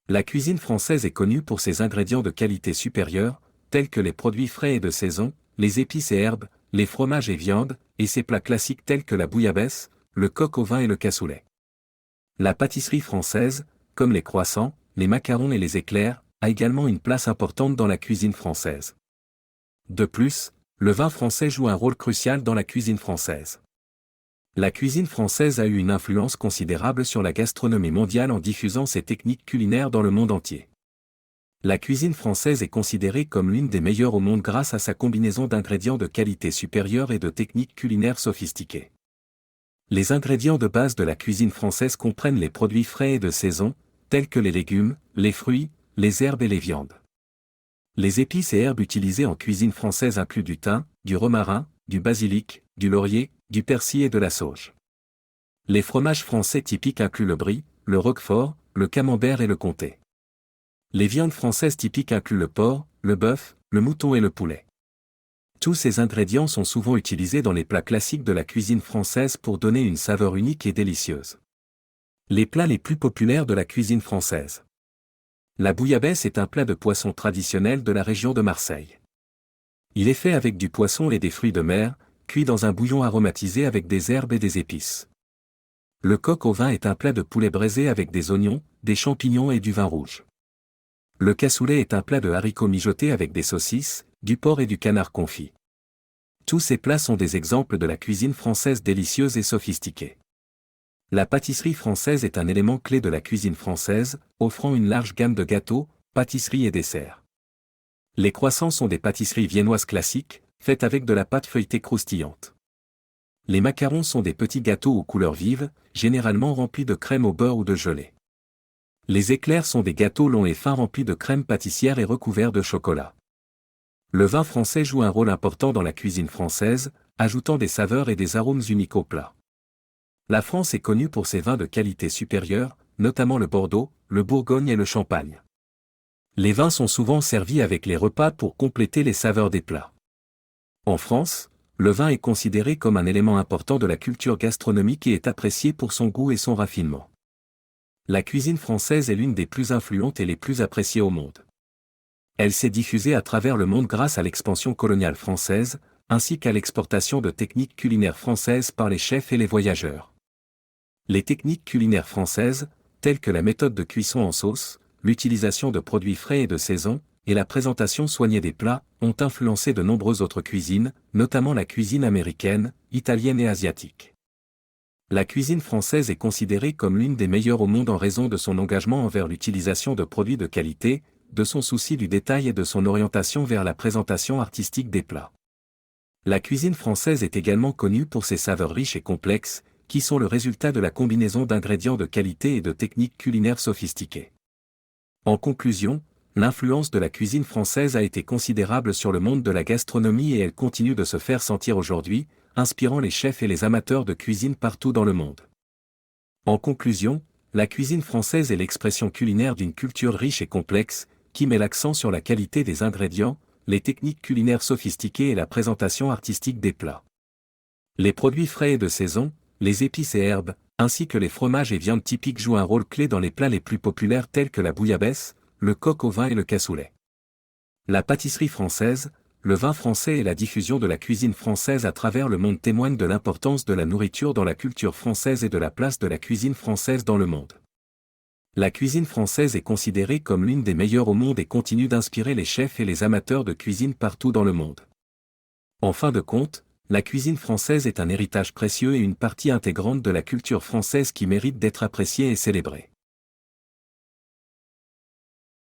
La cuisine française est connue pour ses ingrédients de qualité supérieure, tels que les produits frais et de saison, les épices et herbes, les fromages et viandes, et ses plats classiques tels que la bouillabaisse, le coq au vin et le cassoulet. La pâtisserie française, comme les croissants, les macarons et les éclairs, a également une place importante dans la cuisine française. De plus, le vin français joue un rôle crucial dans la cuisine française. La cuisine française a eu une influence considérable sur la gastronomie mondiale en diffusant ses techniques culinaires dans le monde entier. La cuisine française est considérée comme l'une des meilleures au monde grâce à sa combinaison d'ingrédients de qualité supérieure et de techniques culinaires sophistiquées. Les ingrédients de base de la cuisine française comprennent les produits frais et de saison, tels que les légumes, les fruits, les herbes et les viandes. Les épices et herbes utilisées en cuisine française incluent du thym, du romarin, du basilic, du laurier, du persil et de la sauge. Les fromages français typiques incluent le brie, le roquefort, le camembert et le comté. Les viandes françaises typiques incluent le porc, le bœuf, le mouton et le poulet. Tous ces ingrédients sont souvent utilisés dans les plats classiques de la cuisine française pour donner une saveur unique et délicieuse. Les plats les plus populaires de la cuisine française. La bouillabaisse est un plat de poisson traditionnel de la région de Marseille. Il est fait avec du poisson et des fruits de mer, cuit dans un bouillon aromatisé avec des herbes et des épices. Le coq au vin est un plat de poulet braisé avec des oignons, des champignons et du vin rouge. Le cassoulet est un plat de haricots mijotés avec des saucisses, du porc et du canard confit. Tous ces plats sont des exemples de la cuisine française délicieuse et sophistiquée. La pâtisserie française est un élément clé de la cuisine française, offrant une large gamme de gâteaux, pâtisseries et desserts. Les croissants sont des pâtisseries viennoises classiques, faites avec de la pâte feuilletée croustillante. Les macarons sont des petits gâteaux aux couleurs vives, généralement remplis de crème au beurre ou de gelée. Les éclairs sont des gâteaux longs et fins remplis de crème pâtissière et recouverts de chocolat. Le vin français joue un rôle important dans la cuisine française, ajoutant des saveurs et des arômes uniques au plat. La France est connue pour ses vins de qualité supérieure, notamment le Bordeaux, le Bourgogne et le Champagne. Les vins sont souvent servis avec les repas pour compléter les saveurs des plats. En France, le vin est considéré comme un élément important de la culture gastronomique et est apprécié pour son goût et son raffinement. La cuisine française est l'une des plus influentes et les plus appréciées au monde. Elle s'est diffusée à travers le monde grâce à l'expansion coloniale française, ainsi qu'à l'exportation de techniques culinaires françaises par les chefs et les voyageurs. Les techniques culinaires françaises, telles que la méthode de cuisson en sauce, l'utilisation de produits frais et de saison, et la présentation soignée des plats, ont influencé de nombreuses autres cuisines, notamment la cuisine américaine, italienne et asiatique. La cuisine française est considérée comme l'une des meilleures au monde en raison de son engagement envers l'utilisation de produits de qualité, de son souci du détail et de son orientation vers la présentation artistique des plats. La cuisine française est également connue pour ses saveurs riches et complexes, qui sont le résultat de la combinaison d'ingrédients de qualité et de techniques culinaires sophistiquées. En conclusion, l'influence de la cuisine française a été considérable sur le monde de la gastronomie et elle continue de se faire sentir aujourd'hui, inspirant les chefs et les amateurs de cuisine partout dans le monde. En conclusion, la cuisine française est l'expression culinaire d'une culture riche et complexe, qui met l'accent sur la qualité des ingrédients, les techniques culinaires sophistiquées et la présentation artistique des plats. Les produits frais et de saison, les épices et herbes, ainsi que les fromages et viandes typiques jouent un rôle clé dans les plats les plus populaires tels que la bouillabaisse, le coq au vin et le cassoulet. La pâtisserie française, le vin français et la diffusion de la cuisine française à travers le monde témoignent de l'importance de la nourriture dans la culture française et de la place de la cuisine française dans le monde. La cuisine française est considérée comme l'une des meilleures au monde et continue d'inspirer les chefs et les amateurs de cuisine partout dans le monde. En fin de compte, la cuisine française est un héritage précieux et une partie intégrante de la culture française qui mérite d'être appréciée et célébrée.